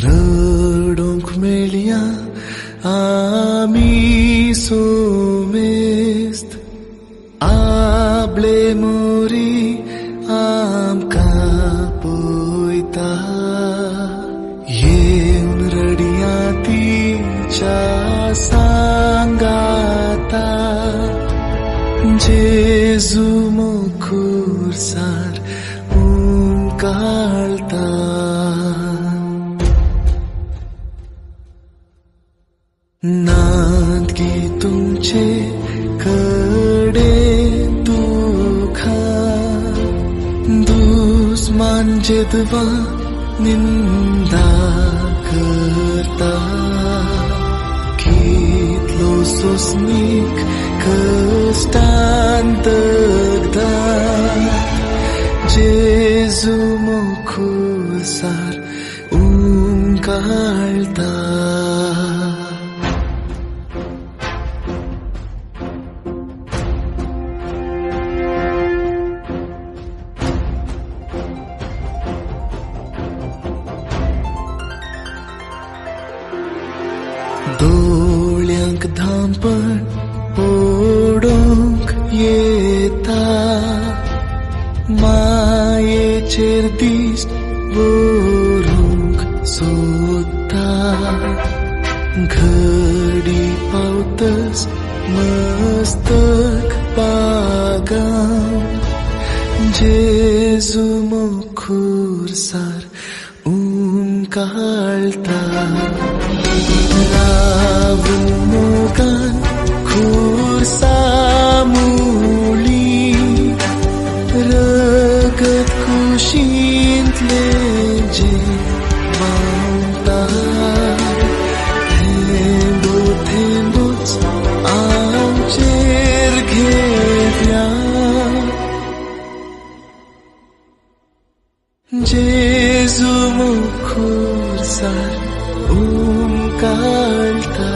रडोंक मेळया आमी सोमेस्त आपले मोरी आमकां पळयता येवन रडया तिच्या सांगाता जेजू मोखुरसार काळता नांदगी तुमचे कडेन दुखा दुस्मान जेदवा निंदा करता कितलो सोसमीक कश्टान दगदा जेजू मोखुरसार काळता दोळ्यांक धांपण ओडोंक येता मायेचेर दिश्ट बरोवंक सोदता घडी पावतस मस्तक पागां जेजू मोखुरसार काळता रावून मोगान खुर्सामुली रगत कुशींतले जे मावता थेंबोच आमचेर घेतल्या जेजू मोखुरसार काळता